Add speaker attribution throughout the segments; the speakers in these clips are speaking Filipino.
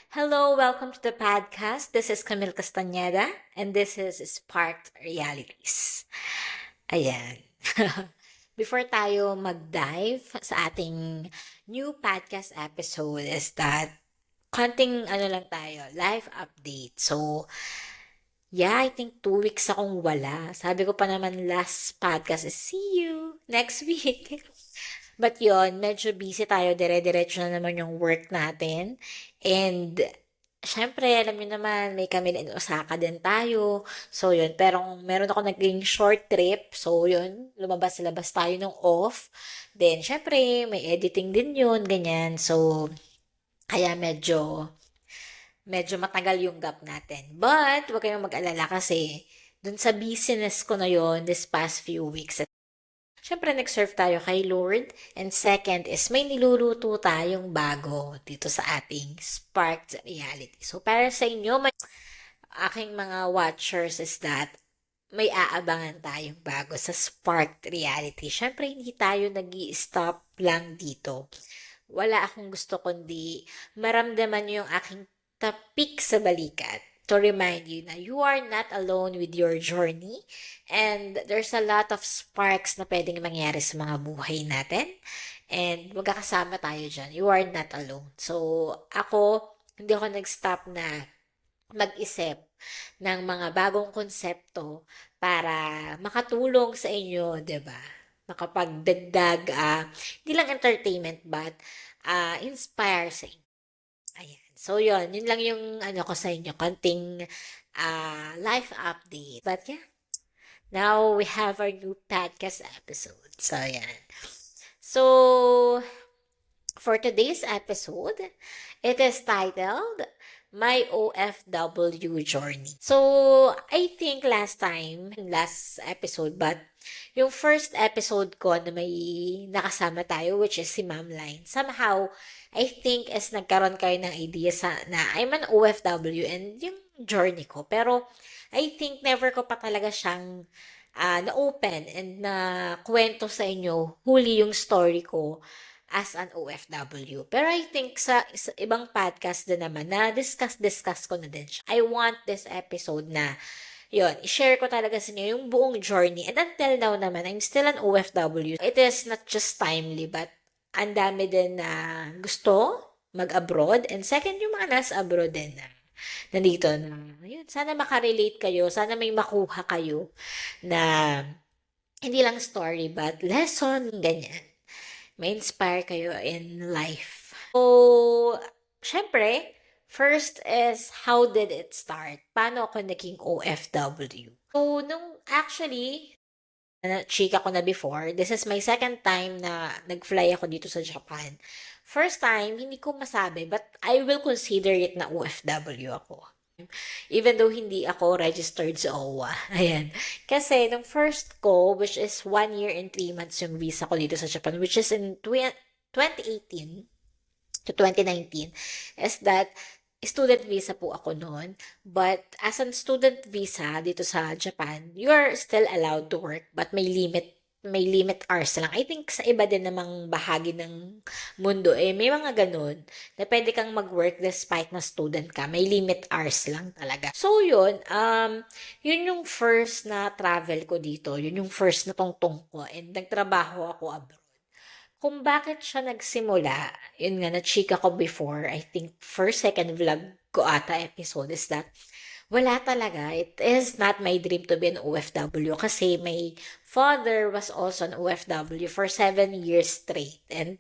Speaker 1: Hello, welcome to the podcast. This is Camille Castañeda and this is Sparked Realities. Ayan. Before tayo mag-dive sa ating new podcast episode is that konting lang tayo, life update. So, yeah, I think 2 weeks akong wala. Sabi ko pa naman last podcast is see you next week. But yon, medyo busy tayo. Dire-diretso na naman yung work natin. And, syempre, alam niyo naman, may kami in Osaka din tayo. So, yun. Pero meron ako naging short trip. So, yun. Lumabas-labas tayo ng off. Then, syempre, may editing din yun. Ganyan. So, kaya medyo matagal yung gap natin. But, huwag kayong mag-alala kasi dun sa business ko na yon this past few weeks, siyempre, nag-serve tayo kay Lord. And second is may niluluto tayong bago dito sa ating Sparked Reality. So, para sa inyo, aking mga watchers is that may aabangan tayong bago sa Sparked Reality. Siyempre, hindi tayo nag stop lang dito. Wala akong gusto kundi maramdaman nyo yung aking tapik sa balikat to remind you na you are not alone with your journey and there's a lot of sparks na pwedeng mangyari sa mga buhay natin and magkakasama tayo dyan. You are not alone. So, hindi ako nag-stop na mag-isip ng mga bagong konsepto para makatulong sa inyo, 'di ba? Makapagdagdag, hindi lang entertainment but inspire sa inyo. Ayan. So, yun lang yung ko sa inyo, konting life update. But yeah, now we have our new podcast episode. So, yan. So, for today's episode, it is titled My OFW Journey. So, I think last episode, but yung first episode ko na may nakasama tayo, which is si Ma'am Line, somehow, I think is nagkaroon kayo ng idea na I'm an OFW and yung journey ko. Pero, I think never ko pa talaga siyang na-open and na kwento sa inyo, huli yung story ko as an OFW. Pero I think sa ibang podcast din naman, na discuss ko na din siya. I want this episode na, i-share ko talaga sa inyo yung buong journey. And until now naman, I'm still an OFW. It is not just timely, but ang dami din na gusto mag-abroad. And second, yung mga nasa abroad din na nandito na, yun, sana makarelate kayo, sana may makuha kayo na hindi lang story, but lesson, ganyan. May inspire kayo in life. So, syempre, first is, how did it start? Paano ako naging OFW? So, actually, chika ko na before, this is my second time na nag-fly ako dito sa Japan. First time, hindi ko masabi, but I will consider it na OFW ako. Even though hindi ako registered sa OWA. Ayan. Kasi, nung first ko, which is 1 year and 3 months yung visa ko dito sa Japan, which is in 2018 to 2019, is that student visa po ako noon. But as a student visa dito sa Japan, you are still allowed to work, but may limit hours lang. I think sa iba din namang bahagi ng mundo, may mga ganun na pwede kang mag-work despite na student ka. May limit hours lang talaga. So, yun yung first na travel ko dito. Yun yung first na tungtong ko. And nagtrabaho ako abroad. Kung bakit siya nagsimula, yun nga, na-chika ko before, I think first, second vlog ko ata episode is that wala talaga. It is not my dream to be an OFW kasi my father was also an OFW for 7 years straight. And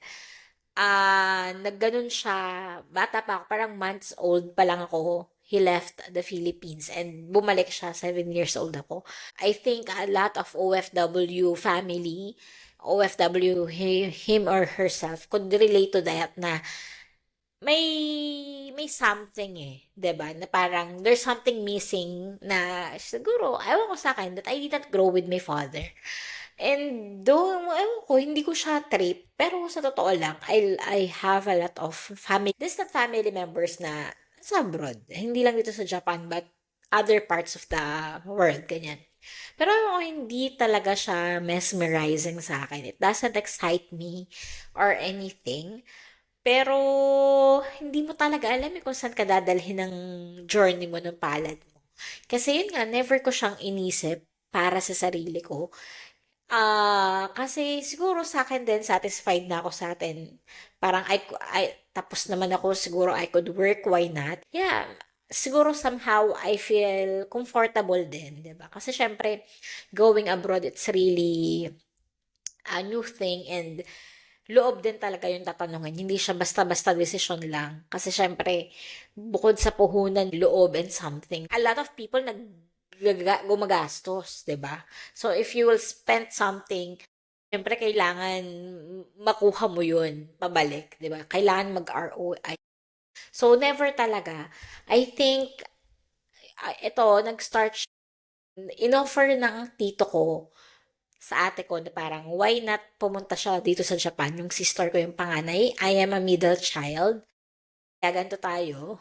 Speaker 1: nagganon siya, bata pa ako, parang months old pa lang ako. He left the Philippines and bumalik siya, 7 years old ako. I think a lot of OFW family, OFW, him or herself, could relate to that na may something 'di ba? Na parang there's something missing na siguro ewan ko sa akin that I did not grow with my father. And though, ewan ko, hindi ko siya trip, pero sa totoo lang, I have a lot of distant family members na sa abroad. Hindi lang dito sa Japan, but other parts of the world, ganyan. Pero ako, hindi talaga siya mesmerizing sa akin. It doesn't excite me or anything. Pero, hindi mo talaga alam kung saan ka dadalhin ng journey mo, ng palad mo. Kasi yun nga, never ko siyang inisip para sa sarili ko. Kasi siguro sa akin din, satisfied na ako sa atin. Parang tapos naman ako, siguro I could work, why not? Yeah, siguro somehow I feel comfortable din, 'di ba? Kasi syempre, going abroad, it's really a new thing and loob din talaga yung tatanungin. Hindi siya basta-basta decision lang. Kasi syempre, bukod sa puhunan, loob and something, a lot of people gumagastos, 'di ba? So if you will spend something, syempre kailangan makuha mo 'yun pabalik, 'di ba? Kailangan mag-ROI. So never talaga. I think ito nag-start inoffer ng tito ko sa ate ko na parang why not pumunta siya dito sa Japan. Yung sister ko yung panganay. I am a middle child. Kaya ganito tayo.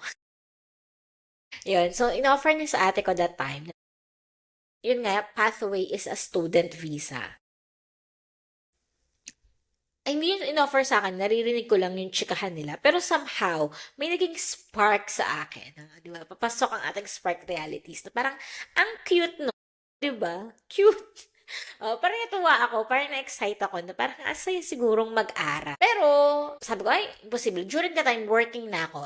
Speaker 1: Yun. So, inoffer niya sa ate ko that time. Yun nga, pathway is a student visa. Ay, hindi yun inoffer sa akin. Naririnig ko lang yung chikahan nila. Pero somehow, may naging spark sa akin. Di ba? Papasok ang ating spark realities. Na parang, ang cute no. Di ba? Cute. Oh, parang natuwa ako, parang na-excite ako na parang asaya sigurong mag-aral. Pero, sabi ko, ay, imposible. During the time, working na ako.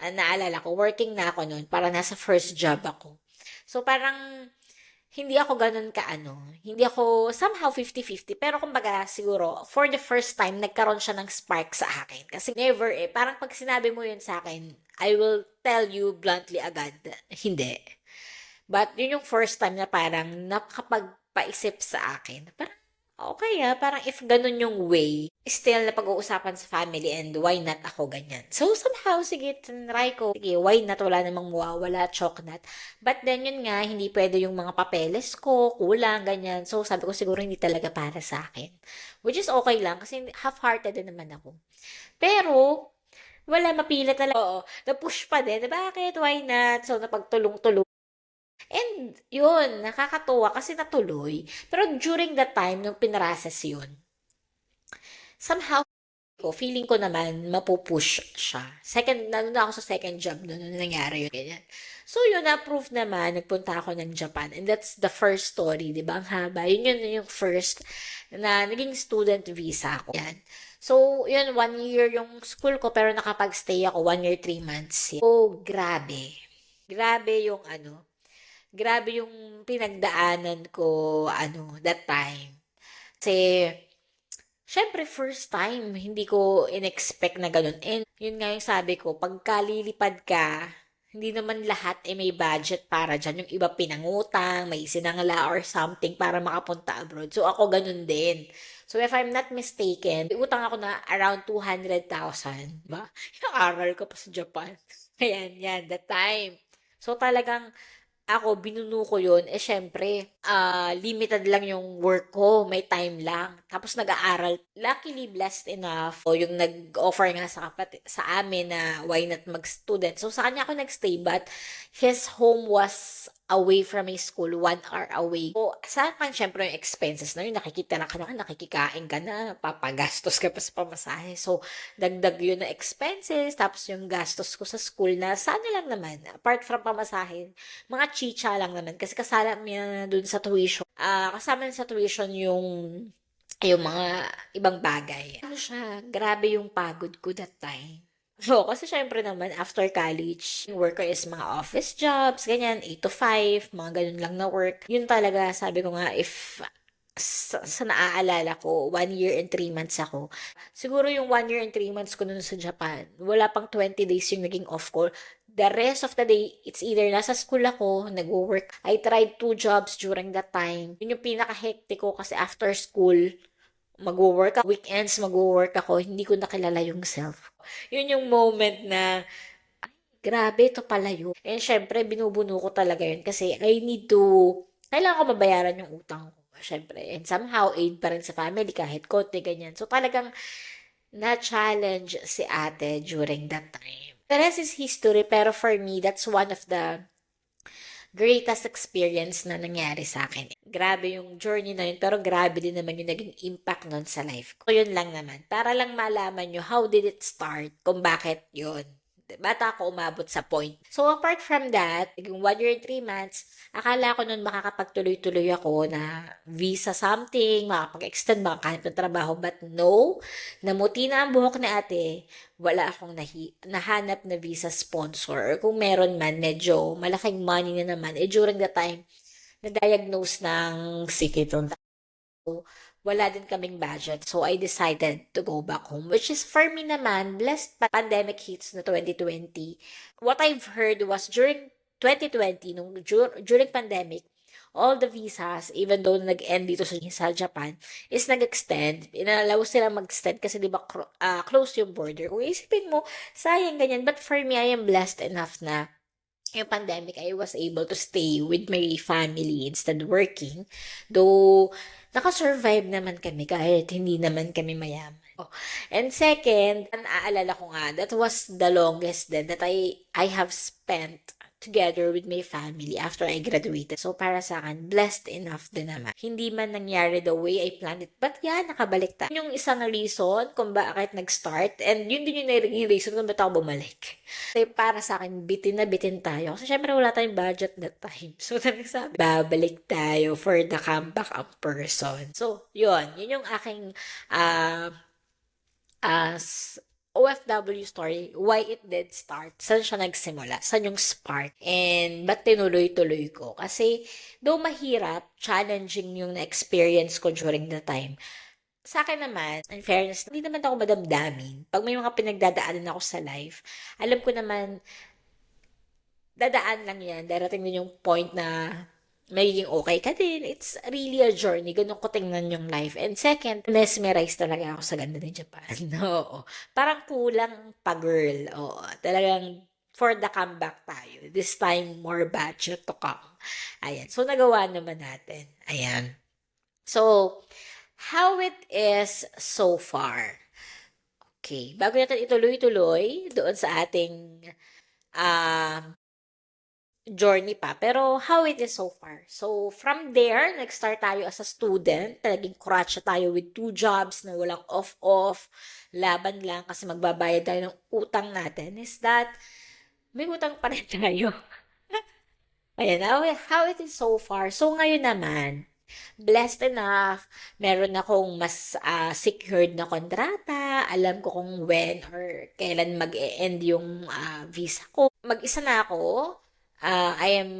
Speaker 1: Naalala ko, working na ako noon. Parang nasa first job ako. So, parang, hindi ako ganun kaano. Hindi ako somehow 50-50. Pero kumbaga, siguro, for the first time, nagkaroon siya ng spark sa akin. Kasi never eh. Parang pag sinabi mo yun sa akin, I will tell you bluntly agad, hindi. But yun yung first time na parang nakapagpaisip sa akin. Parang, okay parang if ganun yung way, still na pag-uusapan sa family and why not ako ganyan. So somehow, sige, tinry ko. Sige, why not? Wala namang mawawala, choknat. But then yun nga, hindi pwede yung mga papeles ko, kulang, ganyan. So sabi ko siguro hindi talaga para sa akin. Which is okay lang kasi half-hearted din naman ako. Pero, wala, mapila talaga. Oo, na-push pa din. Bakit? Why not? So, napagtulong-tulong. And yun, nakakatuwa kasi natuloy. Pero during that time, nung pinrases yun, somehow, feeling ko naman, mapupush siya. Nandun na ako sa second job noon, nung nangyari yun, ganyan. So yun, na-proof naman, nagpunta ako ng Japan. And that's the first story, di ba? Ang haba. Yun yung first na naging student visa ako. Yan. So, yun, 1 year yung school ko, pero nakapag-stay ako 1 year, 3 months. So, grabe. Grabe yung grabe yung pinagdaanan ko, that time. Kasi, syempre, first time, hindi ko in-expect na ganun. And, yun nga yung sabi ko, pagka lilipad ka, hindi naman lahat may budget para dyan. Yung iba pinangutang, may sinangla or something para makapunta abroad. So, ako ganun din. So, if I'm not mistaken, utang ako na around 200,000. Ba? Yung aral ko pa sa Japan. Ayan, yan, that time. So, talagang ako, binuno ko yun, syempre, limited lang yung work ko, may time lang. Tapos nag-aaral. Luckily, blessed enough, o yung nag-offer nga sa amin na why not mag-student. So, sa kanya ako nagstay, but his home was away from my school, 1 hour away. So, sa akin, syempre, yung expenses na yun, nakikitira ka na, nakikikain ka na, papagastos ka pa sa pamasahe. So, dagdag yun na expenses, tapos yung gastos ko sa school na, sana lang naman, apart from pamasahe, mga chicha lang naman kasi kasama niya dun sa tuition. Kasama niya sa tuition yung mga ibang bagay. Ano siya, grabe yung pagod ko that time. So, kasi syempre naman, after college, yung work ko is mga office jobs, ganyan, 8 to 5, mga ganun lang na work. Yun talaga, sabi ko nga, if sa naaalala ko, 1 year and 3 months ako. Siguro yung 1 year and 3 months ko nun sa Japan, wala pang 20 days yung naging off ko. The rest of the day, it's either nasa school ako, nag-work. I tried 2 jobs during that time. Yun yung pinaka-hectic ko kasi after school, mag-work ako. Weekends, mag-work ako. Hindi ko nakilala yung self. Yun yung moment na, grabe, ito pala yun. And syempre, binubuno ko talaga yun kasi kailangan ko mabayaran yung utang ko. Syempre. And somehow, aid pa rin sa family kahit konti, ganyan. So, talagang na-challenge si ate during that time. The rest is history, pero for me, that's one of the greatest experience na nangyari sa akin. Grabe yung journey na yun, pero grabe din naman yung naging impact nun sa life ko. So, yun lang naman. Para lang malaman nyo how did it start, kung bakit yun. Bata ako umabot sa point. So, apart from that, yung 1 year and 3 months, akala ko nun makakapagtuloy-tuloy ako na visa something, makapag-extend, makakanip ng trabaho. But no, namuti na ang buhok ni ate, wala akong nahanap na visa sponsor. Or kung meron man, medyo malaking money na naman. During the time, na-diagnose ng sikitong. So, wala din kaming budget. So, I decided to go back home. Which is, for me naman, blessed pa pandemic hits na 2020. What I've heard was during 2020, during pandemic, all the visas, even though nag-end dito sa Japan, is nag-extend. Inalaw sila mag-extend kasi di ba close yung border. Kung isipin mo, sayang ganyan. But for me, I am blessed enough na yung pandemic, I was able to stay with my family instead working. Though, nakasurvive naman kami kahit hindi naman kami mayaman. Oh. And second, naaalala ko nga, that was the longest then that I have spent together with my family after I graduated. So, para sa akin, blessed enough din naman. Hindi man nangyari the way I planned it, but yan, nakabalik tayo. Yung isang reason kung bakit nag-start, and yun din yung naging reason kung bakit ako bumalik. Kasi para sa akin, bitin na bitin tayo. Kasi syempre wala tayong budget that time. So, sabi, babalik tayo for the comeback of person. So, yun yung aking OFW story, why it did start, saan siya nagsimula, saan yung spark, and ba't tinuloy-tuloy ko. Kasi, though mahirap, challenging yung na-experience ko during the time, sa akin naman, in fairness, hindi naman ako madamdamin. Pag may mga pinagdadaanan ako sa life, alam ko naman, dadaan lang yan, darating din yung point na magiging okay ka din. It's really a journey. Ganun ko tingnan yung life. And second, mesmerized talaga ako sa ganda ng Japan. Oo. Parang kulang pa girl. Oo. Talagang for the comeback tayo. This time, more budget to come. Ayan. So, nagawa naman natin. Ayan. So, how it is so far. Okay. Bago natin ituloy-tuloy doon sa ating journey pa. Pero how it is so far. So, from there, nag-start tayo as a student. Naging kuratsa tayo with 2 jobs na walang off-off. Laban lang kasi magbabayad tayo ng utang natin. Is that, may utang pa rin tayo. Ayan, how it is so far. So, ngayon naman, blessed enough, meron akong mas secured na kontrata, alam ko kung when or kailan mag-e-end yung visa ko. Mag-isa na ako, I am,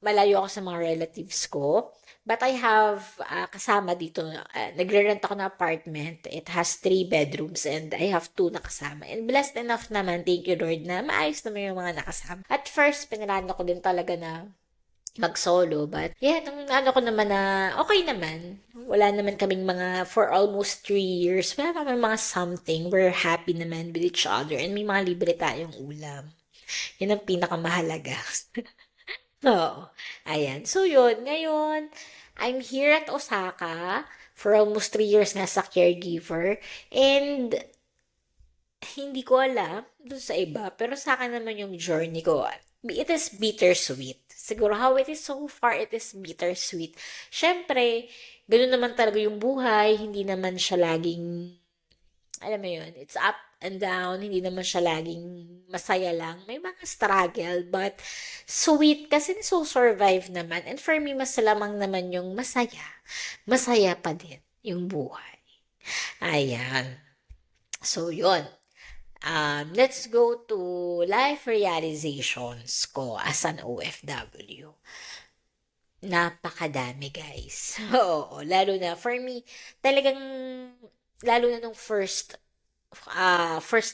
Speaker 1: malayo ako sa mga relatives ko, but I have kasama dito, nagre-rent ako ng apartment, it has 3 bedrooms and I have 2 na kasama. And blessed enough naman, thank you Lord, na maayos naman yung mga nakasama. At first, pinalano ko din talaga na mag-solo. But, yeah, nung ano ko naman na, okay naman. Wala naman kaming mga, for almost 3 years, wala naman mga something. We're happy naman with each other. And may mga libre tayong ulam. Yan ang pinakamahalaga. Oo. Ayan. So, yun. Ngayon, I'm here at Osaka for almost 3 years na sa caregiver. And, hindi ko alam dun sa iba. Pero sa akin naman yung journey ko, it is bittersweet. Siguro how it is so far, it is bittersweet. Siyempre, ganun naman talaga yung buhay. Hindi naman siya laging, alam mo yun, it's up and down. Hindi naman siya laging masaya lang. May mga struggle, but sweet kasi so-survive naman. And for me, mas lamang naman yung masaya. Masaya pa din yung buhay. Ayan. So, yun. Let's go to life realizations ko as an OFW. Napakadami, guys. Oo, lalo na, for me, talagang, lalo na nung first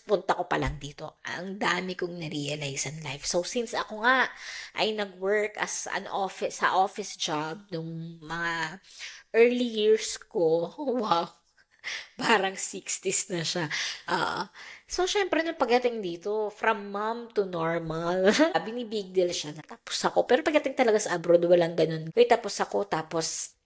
Speaker 1: punta ko pa lang dito, ang dami kong na-realize in life. So, since ako nga ay nag-work as an office job nung mga early years ko, wow, parang 60s na siya. So, syempre, nung pagdating dito, from mom to normal, binibig deal siya. Tapos ako. Pero pagdating talaga sa abroad, walang ganun. Wait, tapos ako, tapos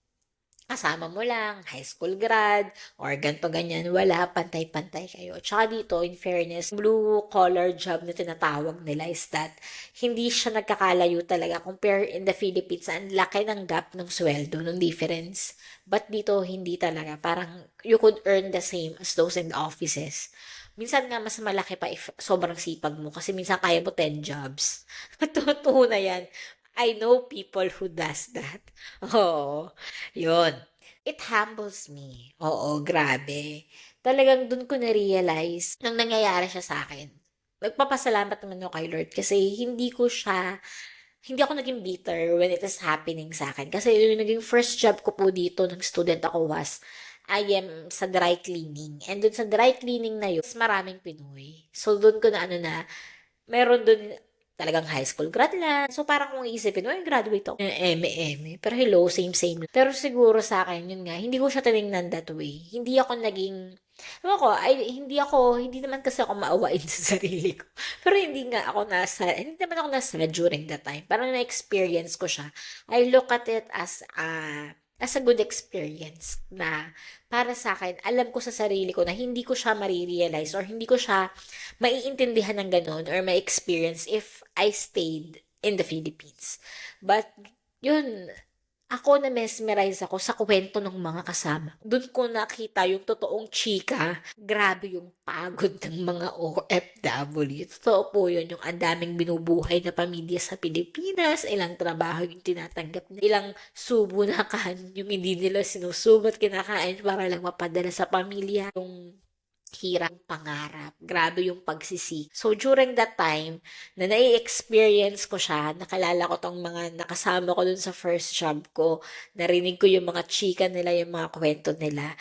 Speaker 1: kasama mo lang, high school grad, or ganto ganyan, wala, pantay-pantay kayo. Tsaka dito, in fairness, blue-collar job na tinatawag nila is that hindi siya nagkakalayo talaga. Compare in the Philippines, ang laki ng gap ng sweldo, ng difference. But dito, hindi talaga. Parang you could earn the same as those in the offices. Minsan nga, mas malaki pa if sobrang sipag mo. Kasi minsan kaya mo 10 jobs. Totoo na yan. I know people who does that. Oo. Yun. It humbles me. Oo, grabe. Talagang dun ko na-realize nung nangyayari siya sa akin. Nagpapasalamat naman ako kay Lord kasi hindi ako naging bitter when it is happening sa akin. Kasi yung naging first job ko po dito ng student ako was, I am sa dry cleaning. And dun sa dry cleaning na yun, mas maraming Pinoy. So dun ko na meron dun talagang high school grad lang. So, parang kung iisipin mo, graduate ako ng eme. Pero hello, same. Pero siguro sa akin, yun nga, hindi ko siya tinignan that way. Hindi ako naging, hindi naman kasi ako maawain sa sarili ko. Pero hindi naman ako nasa during that time. Parang na-experience ko siya. I look at it as a good experience na para sa akin, alam ko sa sarili ko na hindi ko siya marirealize or hindi ko siya maiintindihan ng ganun or ma-experience if I stayed in the Philippines. But, yun, ako na mesmerize ako sa kwento ng mga kasama. Doon ko nakita yung totoong chika. Grabe yung pagod ng mga OFW. Totoo po yun, yung ang daming binubuhay na pamilya sa Pilipinas, ilang trabaho yung tinatanggap nila, ilang subo na kanin yung hindi nila sinusubo at kinakain para lang mapadala sa pamilya. Yung hirap pangarap. Grabe yung pagsisi. So, during that time, na nai-experience ko siya, nakalala ko tong mga nakasama ko dun sa first job ko, narinig ko yung mga chika nila, yung mga kwento nila.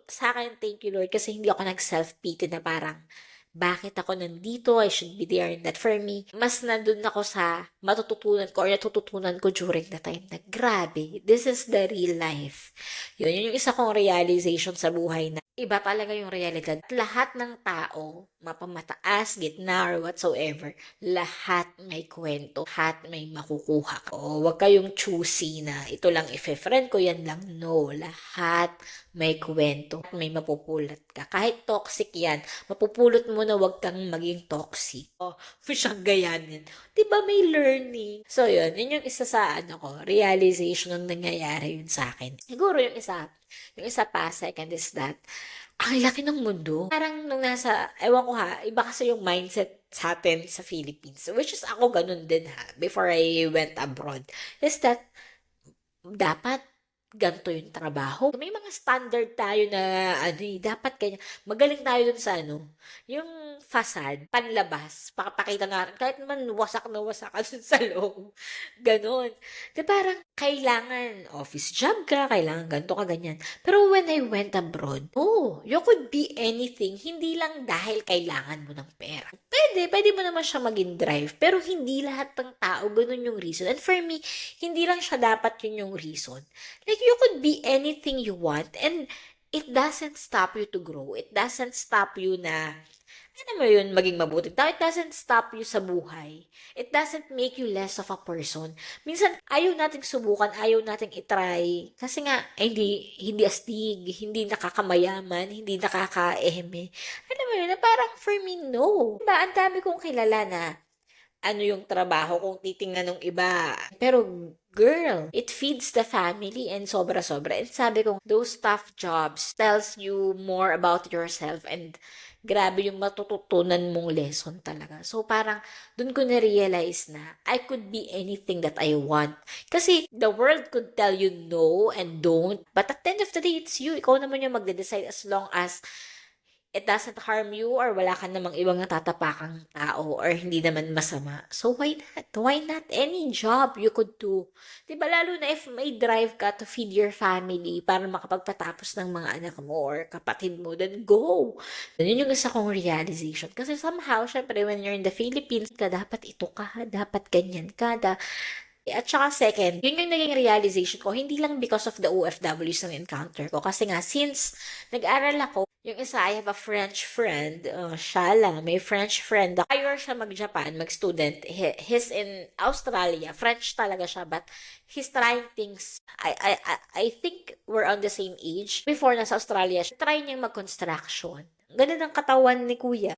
Speaker 1: Sa akin, thank you Lord, kasi hindi ako nag-self-pity na parang, bakit ako nandito? I should be there and that for me. Mas nandun ako sa natututunan ko during the time na grabe, this is the real life. Yun yung isa kong realization sa buhay na iba talaga yung realidad. Lahat ng tao, mapamataas, gitna, or whatsoever, lahat may kwento, lahat may makukuha ka. O, wag kayong choosy na ito lang ife-friend ko, yan lang. No, lahat may kwento, may mapupulot ka. Kahit toxic yan, mapupulot mo na wag kang maging toxic. O, siyang gayanin. Diba may learning? So, yun yung isa sa realization ng nangyayari yun sa akin. Siguro yung isa pa, second is that, ang laki ng mundo. Parang ewan ko ha, iba kasi yung mindset sa atin sa Philippines. Which is ako ganun din ha, before I went abroad. Is that, dapat ganito yung trabaho. May mga standard tayo na dapat kanya. Magaling tayo dun sa yung facade, panlabas, pakapakita natin, kahit man wasak na wasak ka dun sa loob. Ganon. Parang kailangan office job ka, kailangan ganito ka, ganyan. Pero when I went abroad, you could be anything, hindi lang dahil kailangan mo ng pera. Pwede mo naman siya maging drive, pero hindi lahat ng tao ganun yung reason. And for me, hindi lang siya dapat yun yung reason. Like, you could be anything you want and it doesn't stop you to grow. It doesn't stop you na, maging mabuting tao. It doesn't stop you sa buhay. It doesn't make you less of a person. Minsan, ayaw nating subukan, ayaw nating itry. Kasi nga, hindi astig, hindi nakakamayaman, hindi nakakaeme. Na parang for me, no. Diba, ang dami kong kilala na yung trabaho kung titingnan ng iba. Pero, girl, it feeds the family and sobra-sobra. And sabi ko, those tough jobs tells you more about yourself and grabe yung matututunan mong lesson talaga. So, parang, dun ko na-realize na I could be anything that I want. Kasi, the world could tell you no and don't. But at the end of the day, it's you. Ikaw naman yung magde-decide as long as it doesn't harm you or wala ka namang ibang natatapakang tao or hindi naman masama. So, why not? Why not? Any job you could do. Diba, lalo na if may drive ka to feed your family para makapagpatapos ng mga anak mo or kapatid mo, then go. Yun yung isa kong realization. Kasi somehow, syempre, when you're in the Philippines, dapat ito ka, dapat ganyan ka, At saka second, yun yung naging realization ko, hindi lang because of the OFWs na encounter ko. Kasi nga, since nag-aral ako, yung isa, I have a French friend, siya lang, may French friend. Prior siya mag-Japan, mag-student, he's in Australia, French talaga siya, but he's trying things, I think we're on the same age. Before, nasa Australia, siya try niyang mag-construction. Ganun ang katawan ni kuya.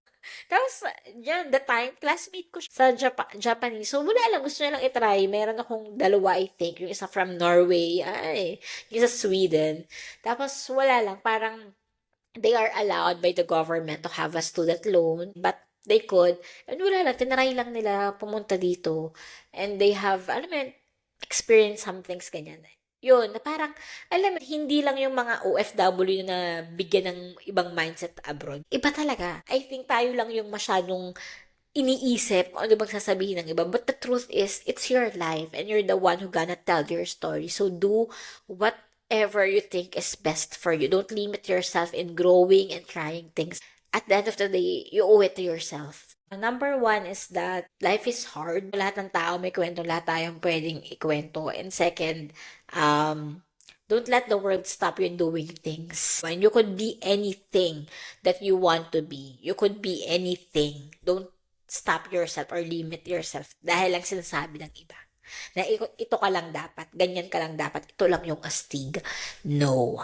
Speaker 1: Tapos, yan, the time, classmate ko siya sa Japanese. So, wala lang, gusto niya lang itry. Meron akong dalawa, I think. Yung isa from Norway, yung isa Sweden. Tapos, wala lang, parang, they are allowed by the government to have a student loan, but they could. And wala lang, tinaray lang nila pumunta dito. And they have, alam mo yun, experience some things ganyan. Yun, na parang, alam mo, hindi lang yung mga OFW na bigyan ng ibang mindset abroad. Iba talaga. I think tayo lang yung masyadong iniisip kung ano bang sasabihin ng iba. But the truth is, it's your life and you're the one who gonna tell your story. So do whatever you think is best for you. Don't limit yourself in growing and trying things. At the end of the day, you owe it to yourself. Number one is that life is hard. Lahat ng tao may kwento, lahat tayong pwedeng ikwento. And second, don't let the world stop you in doing things. When you could be anything that you want to be. You could be anything. Don't stop yourself or limit yourself dahil lang sinasabi ng iba. Na ito ka lang dapat, ganyan ka lang dapat, ito lang yung astig. No.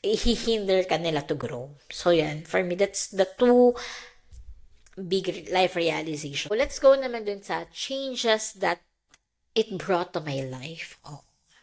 Speaker 1: Ihihinder ka nila to grow. So yan, for me, that's the two big life realization. So, let's go naman dun sa changes that it brought to my life.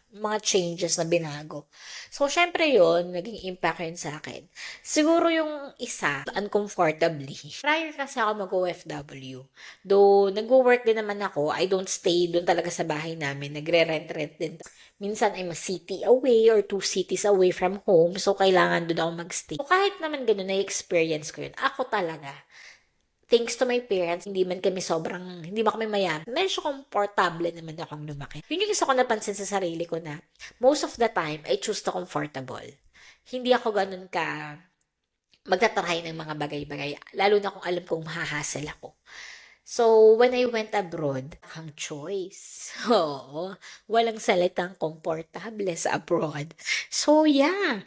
Speaker 1: Mga changes na binago. So, syempre yun, naging impact yun sa akin. Siguro yung isa, uncomfortably. Prior kasi ako mag-OFW. Though, nag-work din naman ako, I don't stay dun talaga sa bahay namin. Nagre-rent-rent din. Minsan, I'm a city away or 2 cities away from home. So, kailangan dun ako magstay. So, kahit naman ganun, na-experience ko yun. Ako talaga, thanks to my parents, hindi man kami mayaman. Medyo komportable naman akong lumaki. Yun yung isa ko napansin sa sarili ko na most of the time, I choose the comfortable. Hindi ako ganun ka magtatry ng mga bagay-bagay, lalo na kung alam kong mahahasel ako. So, when I went abroad, ang choice. Oo, walang salitang komportable sa abroad. So, yeah,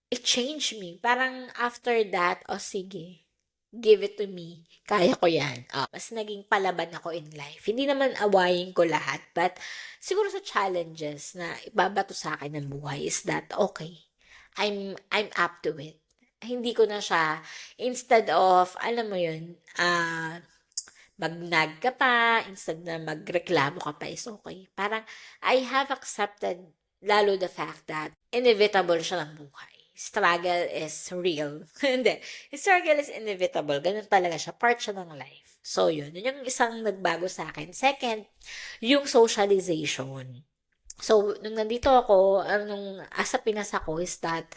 Speaker 1: it changed me. Parang after that, sige, give it to me. Kaya ko yan. Mas naging palaban ako in life. Hindi naman awayin ko lahat, but siguro sa challenges na ibabato sa akin ng buhay is that, okay, I'm up to it. Hindi ko na siya, instead of, alam mo yun, magnag ka pa, instead na magreklamo ka pa is okay. Parang, I have accepted lalo the fact that inevitable siya ng buhay. Struggle is real. Hindi. Struggle is inevitable. Ganun talaga siya. Part siya ng life. So, yun. Yun yung isang nagbago sa akin. Second, yung socialization. So, nung nandito ako, nung asa Pinas ako is that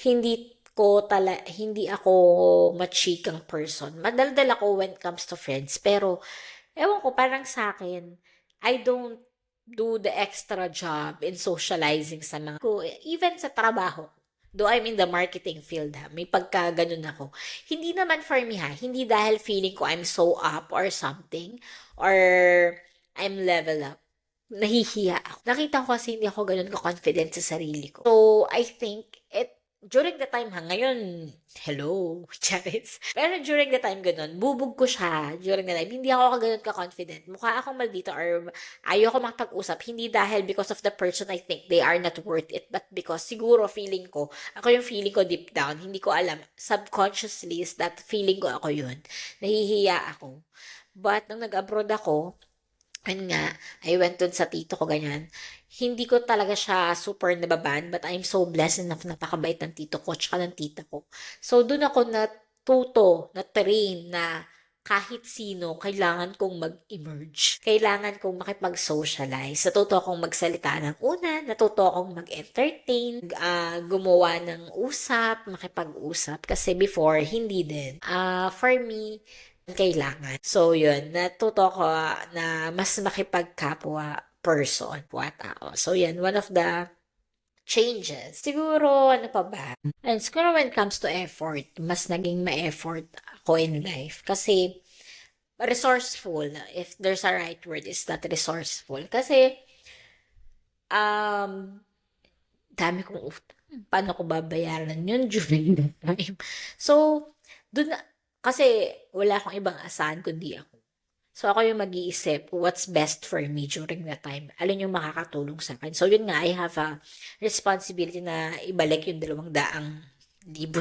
Speaker 1: hindi ako machikang person. Madaldal ako when it comes to friends. Pero, ewan ko, parang sa akin, I don't do the extra job in socializing sa mga ko. Even sa trabaho. Though I'm in the marketing field, may pagka ganun ako. Hindi naman for me, hindi dahil feeling ko I'm so up or something, or I'm level up. Nahihiya ako. Nakita ko kasi hindi ako ganun ka-confident sa sarili ko. So, I think during the time ngayon, hello, Charis. Pero during the time ganun, bubog ko siya during the time. Hindi ako ganun ka-confident. Mukha akong maldito or ayoko makapag-usap. Hindi dahil because of the person I think they are not worth it, but because siguro feeling ko, ako yung feeling ko deep down, hindi ko alam, subconsciously is that feeling ko ako yun. Nahihiya ako. But nung nag-abroad ako, yun nga, I went dun sa tito ko, ganyan. Hindi ko talaga siya super nababan, but I'm so blessed enough na napakabait ng tito ko, tsaka ng tita ko. So, dun ako na-train na kahit sino, kailangan kong mag-emerge. Kailangan kong makipag-socialize. Natuto akong magsalita ng una, natuto akong mag-entertain, gumawa ng usap, makipag-usap. Kasi before, hindi din. For me, kailangan. So, yun, natuto ko na mas makipagkapwa person, tao. So, yan, one of the changes. Siguro, ano pa ba? And siguro when it comes to effort, mas naging ma-effort ako in life. Kasi, resourceful, if there's a right word, is that resourceful. Kasi, um, dami kong utang. Paano ko babayaran yun during that time? So, dun na, kasi wala akong ibang asahan kundi ako. So, ako yung mag-iisip what's best for me during that time. Alin yung makakatulong sa akin. So, yun nga, I have a responsibility na ibalik yung 200,000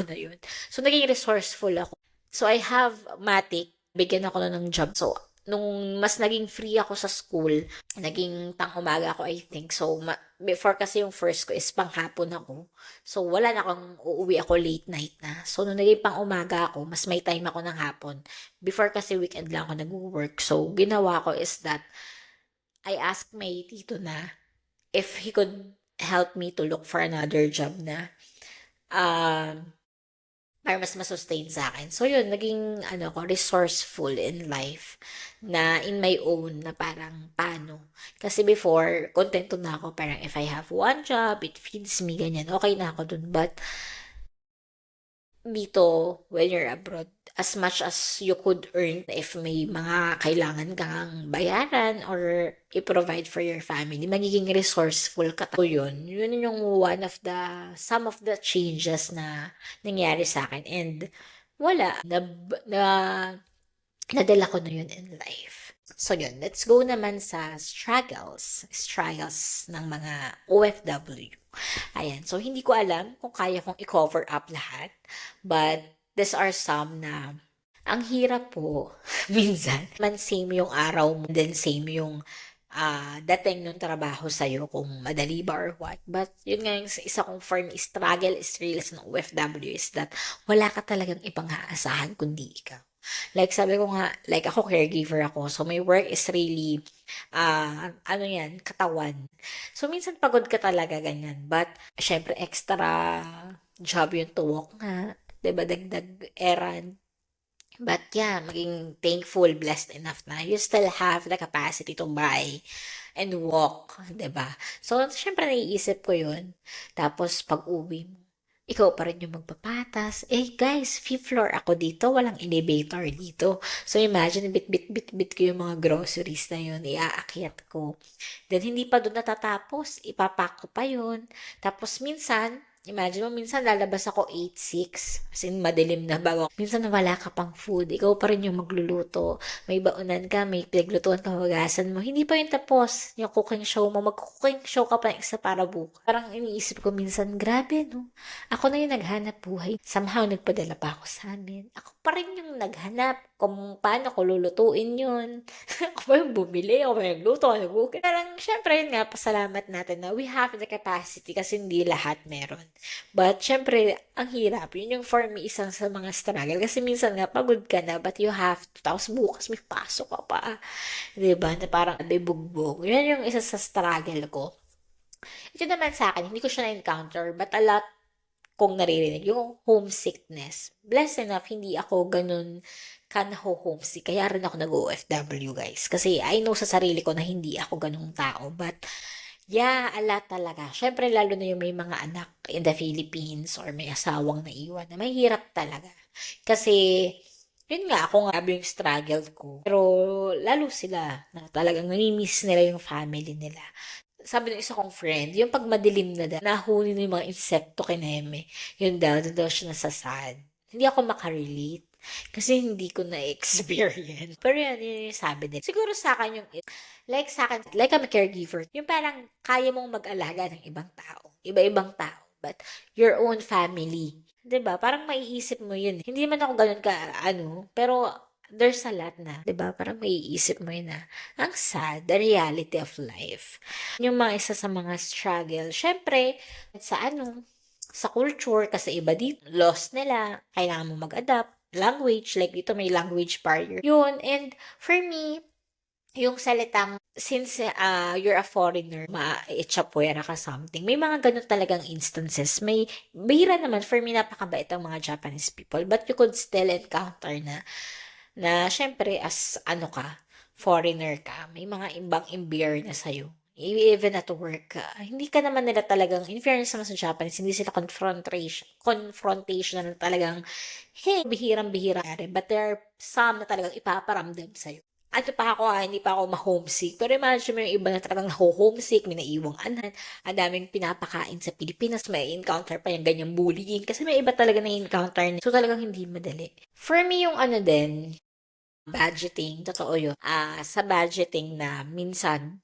Speaker 1: na yun. So, naging resourceful ako. So, I have Matic. Bigyan ako na ng job. So, nung mas naging free ako sa school, naging pang-umaga ako, I think. So, before kasi yung first ko is pang-hapon ako. So, wala na akong uuwi ako late night na. So, nung naging pang-umaga ako, mas may time ako ng hapon. Before kasi weekend lang ako nag-work. So, ginawa ko is that I asked my tito na if he could help me to look for another job na para mas masustain sa akin. So, yun, naging, resourceful in life na in my own na parang paano. Kasi before, kontento na ako, parang if I have one job, it feeds me, ganyan, okay na ako dun. But, dito, when you're abroad, as much as you could earn, if may mga kailangan kang bayaran or i-provide for your family, magiging resourceful ka. So, yun yung some of the changes na nangyari sa akin. And, wala, nadala ko na yun in life. So, yun, let's go naman sa struggles ng mga OFW. Ayan, so hindi ko alam kung kaya kong i-cover up lahat, but these are some na ang hirap po, minsan, man same yung araw mo, then same yung dating ng trabaho sa'yo kung madali ba or what. But yun nga yung isa kong for me, struggle is real as an OFW is that wala ka talagang ibang aasahan kundi ikaw. Like sabi ko nga, like ako caregiver ako, so my work is really, katawan. So minsan pagod ka talaga ganyan, but syempre extra job yung tuwok nga, 'di ba, dagdag errand. But yeah, maging thankful, blessed enough na you still have the capacity to buy and walk, 'di ba? So, syempre naiisip ko 'yun. Tapos pag-uwi mo, ikaw pa rin yung magpapatas. Eh guys, fifth floor ako dito, walang elevator dito. So imagine, bit ko yung mga groceries na yun, iaakyat ko. Then hindi pa doon natatapos, ipapak ko pa yun. Tapos minsan, imagine mo, minsan lalabas ako 8:06, as in madilim na bago. Minsan wala ka pang food, ikaw pa rin yung magluluto. May baunan ka, may pinaglutuan ka, hugasan mo. Hindi pa yun tapos, yung cooking show mo. Mag-cooking show ka pa ng isa para bukas. Parang iniisip ko minsan, grabe no. Ako na yung naghanap buhay. Somehow nagpadala pa ako sa amin. Ako pa rin yung naghanap kung paano ko lulutuin yun. Ako pa yung bumili, ako pa yung nagluto, nag-cooking. Parang, syempre yun nga, pasalamat natin na we have the capacity kasi hindi lahat meron. But, syempre, ang hirap. Yun yung for me, isang sa mga struggle. Kasi minsan nga, pagod ka na, but you have to. Tapos bukas, may pasok ka pa. Diba? Na parang bugbog. Yun yung isa sa struggle ko. Ito naman sa akin, hindi ko siya na-encounter, but a lot kong naririnig, yung homesickness. Blessed enough, hindi ako ganun homesick. Kaya rin ako nag-OFW, guys. Kasi I know sa sarili ko na hindi ako ganung tao. But, yeah, a lot talaga. Siyempre, lalo na yung may mga anak in the Philippines or may asawang naiwan na mahirap talaga. Kasi, yun nga, ako nga yung struggle ko. Pero, lalo sila na talagang nami-miss nila yung family nila. Sabi ng isa kong friend, yung pag madilim na daw, nahuli na yung mga insekto kineme. Yun daw, doon daw siya nasasad. Hindi ako makarelate. Kasi hindi ko na-experience. Pero yun yung sabi din. Siguro sa akin yung, like sa akin, like I'm a caregiver, yung parang kaya mong mag-alaga ng ibang tao. Iba-ibang tao. But your own family. 'Di ba? Parang maiisip mo yun. Hindi man ako ganun ka, pero there's a lot na, 'di ba? Parang maiisip mo yun na, ang sad, the reality of life. Yung mga isa sa mga struggle, syempre, sa culture, kasi iba dito, lost nila, kailangan mo mag-adapt, language, like dito may language barrier. Yun, and for me, yung salitang, since you're a foreigner, ma-itchapuera ka something, may mga ganun talagang instances. Bihira naman, for me, napakabait ang mga Japanese people, but you could still encounter na syempre, as foreigner ka, may mga ibang imbiyer na sa'yo. even at work, hindi ka naman nila talagang, in fairness naman sa Japanese, hindi sila confrontational talagang, hey, bihirang-bihira, but there are some na talagang ipaparamdam sa'yo. At pa ako hindi pa ako ma-homesick. Pero imagine mo yung iba na talagang homesick, may naiwang anak, ang daming pinapakain sa Pilipinas, may encounter pa yung ganyang bullying. Kasi may iba talaga na encounter. So talagang hindi madali. For me, yung din, budgeting, totoo yun. Sa budgeting na minsan,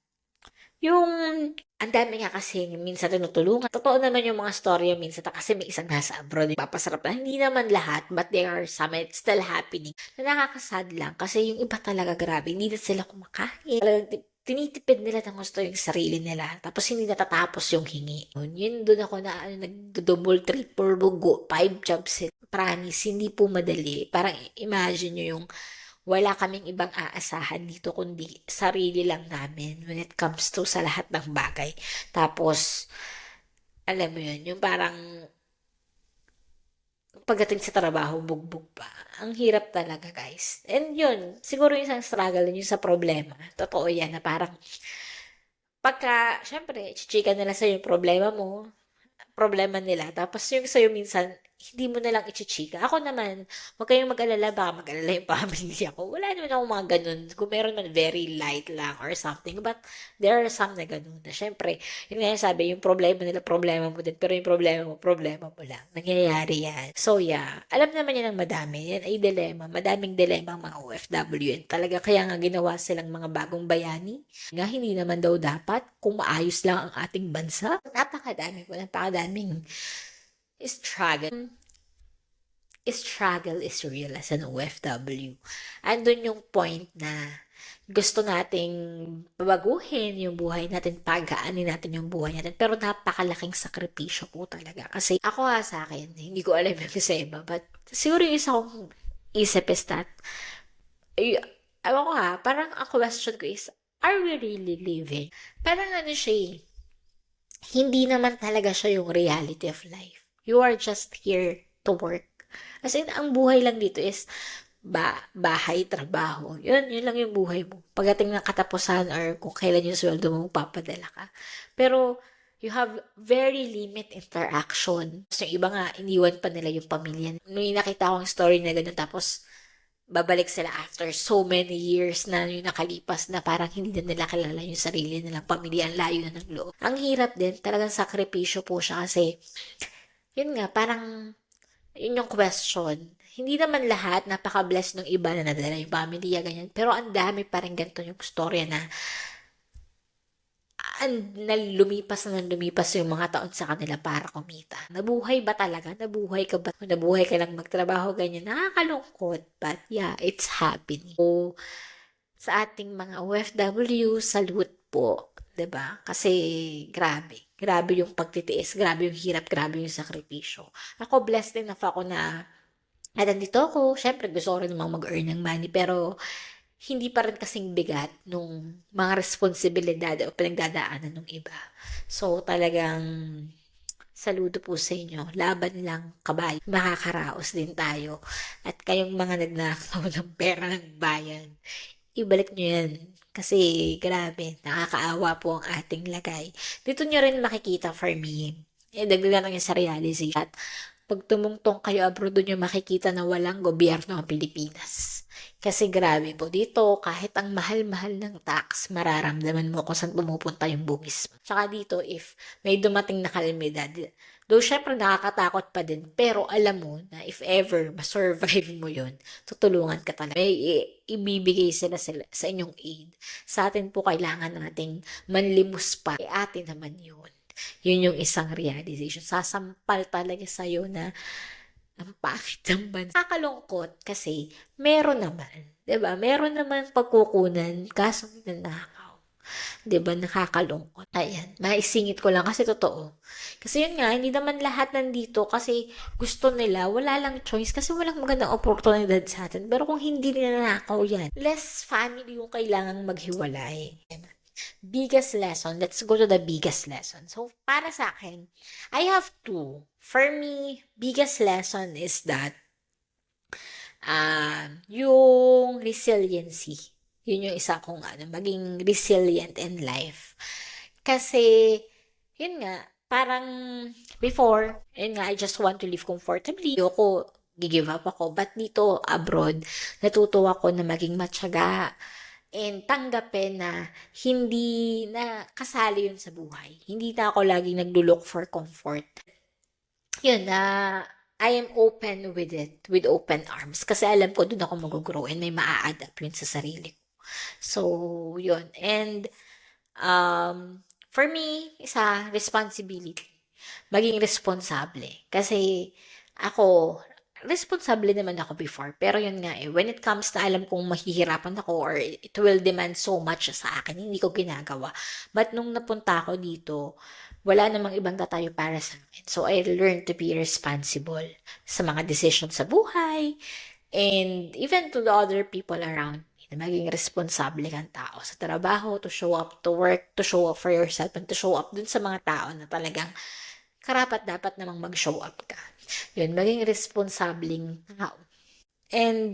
Speaker 1: yung ang dami nga kasi minsan tinutulungan. Totoo naman yung mga storya minsan kasi may isang nasa abroad. Papasarap na. Hindi naman lahat, but there are some. It's still happening. Na nakakasad lang kasi yung iba talaga grabe. Hindi na sila kumakain. Talagang tinitipid nila ng gusto yung sarili nila. Tapos hindi natatapos yung hingi. Yun doon ako na nag-double, triple, go, 5 jobs. Promise, hindi po madali. Parang imagine nyo yung wala kaming ibang aasahan dito kundi sarili lang namin when it comes to sa lahat ng bagay. Tapos, alam mo yun, yung parang pagdating sa trabaho, bugbog pa. Ang hirap talaga, guys. And yun, siguro yung isang struggle yun sa problema. Totoo yan na parang syempre, chichika nila sa yung problema nila. Tapos yung sa'yo minsan, hindi mo nalang ichichika. Ako naman, huwag kayong mag-alala, baka mag-alala yung family ako. Wala naman ako mga ganun. Kung meron man, very light lang or something. But there are some na ganun. Na syempre, yun nga yung sabi, yung problema nila, problema mo din. Pero yung problema mo lang. Nangyayari yan. So yeah, alam naman yan ng madami. Yan ay dilemma. Madaming dilemma ang mga OFW. Yan talaga kaya nga ginawa silang mga bagong bayani. Nga hindi naman daw dapat kung maayos lang ang ating bansa. Napakadaming struggle. Struggle is real as an OFW. Andun yung point na gusto nating babaguhin yung buhay natin, pagaanin natin yung buhay natin, pero napakalaking sakripisyo po talaga. Kasi ako sa akin, hindi ko alam yung sa iba, but siguro yung isa kong isip is that, ewan ko parang ang question ko is, are we really living? Parang siya hindi naman talaga siya yung reality of life. You are just here to work. As in, ang buhay lang dito is bahay, trabaho. Yun lang yung buhay mo. Pagdating ng katapusan or kung kailan yung sweldo mo, papadala ka. Pero, you have very limit interaction. So, yung iba nga, iniwan pa nila yung pamilya. Nung nakita ko ang story na gano'n, tapos, babalik sila after so many years na yung nakalipas na parang hindi na nila kilala yung sarili nilang pamilya, ang layo na ng loob. Ang hirap din, talagang sakripisyo po siya kasi, yun nga, parang, yun yung question. Hindi naman lahat napaka-bless ng iba na nadala yung pamilya, ganyan. Pero ang dami pa rin ganito yung storya na lumipas yung mga taon sa kanila para kumita. Nabuhay ba talaga? Nabuhay ka ba? Nabuhay ka lang magtrabaho, ganyan. Nakakalungkot. But yeah, it's happening. So, sa ating mga OFW, salute po. 'Di ba? Kasi grabe. Grabe yung pagtitiis, grabe yung hirap, grabe yung sakripisyo. Ako, blessed din ako na nandito ako. Syempre, gusto ko rin namang mag-earn ng money, pero hindi pa rin kasing bigat nung mga responsibilidad o pinagdadaanan ng iba. So, talagang saludo po sa inyo. Laban lang, kabayo. Makakaraos din tayo. At kayong mga nagnakaw ng pera ng bayan, ibalik nyo yan. Kasi, grabe, nakakaawa po ang ating lagay. Dito nyo rin makikita for me. Dagdagan lang yung sa realization. At pag tumungtong kayo abroad, doon nyo makikita na walang gobyerno ang Pilipinas. Kasi grabe po, dito kahit ang mahal-mahal ng tax, mararamdaman mo kung saan pumupunta yung buwis mo. Tsaka dito, if may dumating na kalamidad, though syempre nakakatakot pa din, pero alam mo na if ever ma-survive mo yun, tutulungan ka talaga. May ibibigay sila sa inyong aid. Sa atin po kailangan nating manlimos pa. Atin naman yun. Yun yung isang realization. Sasampal talaga sa'yo na ang pangit ng bansa. Nakakalungkot kasi meron naman. 'Di ba? Meron naman pagkukunan kaso nanakaw. 'Di ba? Nakakalungkot. Ayan, maisingit ko lang kasi totoo. Kasi yun nga, hindi naman lahat nandito kasi gusto nila, wala lang choice kasi walang magandang oportunidad sa atin. Pero kung hindi nila nanakaw yan, less family yung kailangang maghiwalay. Biggest lesson. Let's go to the biggest lesson. So, para sa akin, I have two. For me, biggest lesson is that yung resiliency. Yun yung isa kong maging resilient in life. Kasi, yun nga, parang before, yun nga, I just want to live comfortably. Ayoko, gigive up ako. But dito, abroad, natutuwa ko na maging matyaga and tanggapin na hindi na kasali yun sa buhay. Hindi na ako laging naglo-look for comfort. Yun na, I am open with it, with open arms. Kasi alam ko dun ako mag-grow and may maa-adapt yun sa sarili ko. So, yun. And, for me, isa, responsibility. Maging responsable. Kasi, ako, responsable naman ako before. Pero yun nga when it comes na alam kong mahihirapan ako or it will demand so much sa akin, hindi ko ginagawa. But nung napunta ako dito, wala namang ibang tatayo para sa akin. So, I learned to be responsible sa mga decisions sa buhay and even to the other people around me. Na maging responsable kang tao sa trabaho, to show up, to work, to show up for yourself, and to show up dun sa mga tao na talagang karapat dapat namang mag-show up ka. Yun, maging responsableng tao. And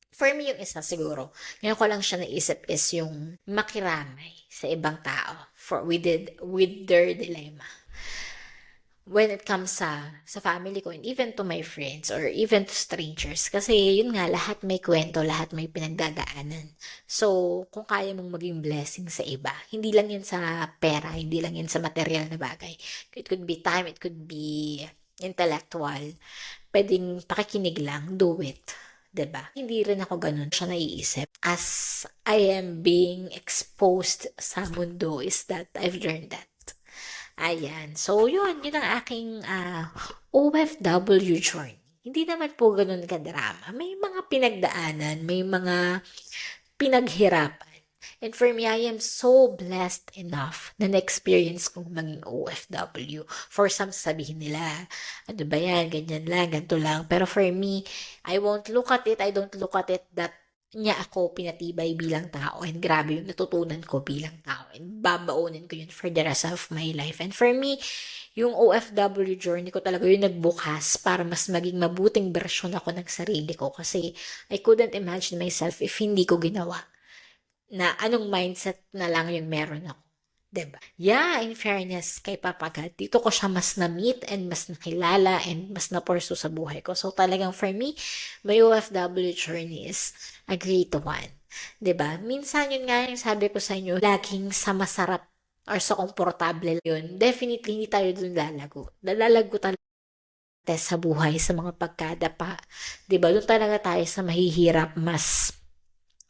Speaker 1: for me, yung isa siguro, ngayon ko lang siya naisip is yung makiramay sa ibang tao with their dilemma. When it comes sa family ko and even to my friends or even to strangers. Kasi yun nga, lahat may kwento, lahat may pinagdadaanan. So, kung kaya mong maging blessing sa iba, hindi lang yun sa pera, hindi lang yun sa material na bagay. It could be time, it could be intellectual. Pwedeng pakikinig lang, do it. 'Di ba? Hindi rin ako ganun siya naiisip. As I am being exposed sa mundo is that I've learned that. Ayan. So, yun ang aking OFW journey. Hindi naman po ganun kadrama. May mga pinagdaanan, may mga pinaghirapan. And for me, I am so blessed enough na na-experience kong maging OFW. For some, sabihin nila, ano ba yan, ganyan lang, ganito lang. Pero for me, I won't look at it, I don't look at it that niya ako pinatibay bilang tao and grabe yung natutunan ko bilang tao and babaunin ko yun for the rest of my life. And for me, yung OFW journey ko talaga yung nagbukas para mas maging mabuting bersyon ako ng sarili ko kasi I couldn't imagine myself if hindi ko ginawa na anong mindset na lang yung meron ako. 'Di ba? Yeah, in fairness kay Papa God, dito ko siya mas na-meet and mas nakilala and mas na-pursue sa buhay ko. So talagang for me, my OFW journey is a great one. 'Di ba? Minsan yun nga yung sabi ko sa inyo, laging sa masarap or sa komportable yun. Definitely hindi tayo dun lalago. Lalago talaga sa buhay, sa mga pagkadapa. 'Di ba? Doon talaga tayo sa mahihirap, mas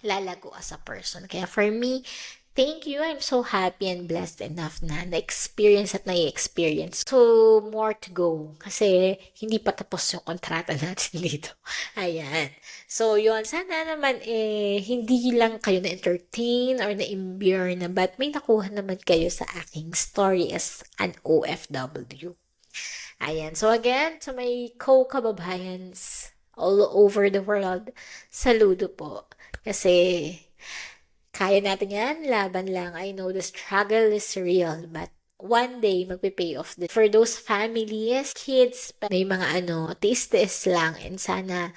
Speaker 1: lalago as a person. Kaya for me, thank you. I'm so happy and blessed enough na na-experience at na-experience. So, more to go. Kasi, hindi pa tapos yung kontrata natin dito. Ayan. So, yun. Sana naman, hindi lang kayo na-entertain or na-imbure na, but may nakuha naman kayo sa aking story as an OFW. Ayan. So, again, to my co-kababayans all over the world, saludo po. Kasi, kaya natin yan, laban lang. I know the struggle is real, but one day, magpipay off this. For those families, kids, may mga tiis-tiis lang, and sana,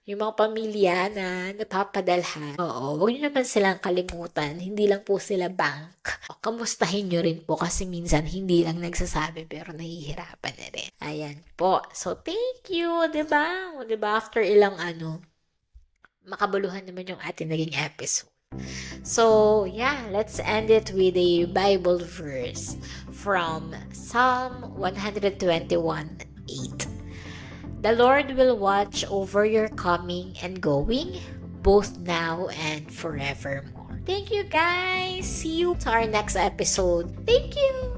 Speaker 1: yung mga pamilya na napapadalhan, huwag nyo naman silang kalimutan. Hindi lang po sila bank. Kamustahin nyo rin po kasi minsan hindi lang nagsasabi pero nahihirapan na rin. Ayan po. So, thank you, diba? Diba, after ilang makabuluhan naman yung ating naging episode. So, yeah, let's end it with a Bible verse from Psalm 121:8. The Lord will watch over your coming and going, both now and forevermore. Thank you, guys. See you to our next episode. Thank you.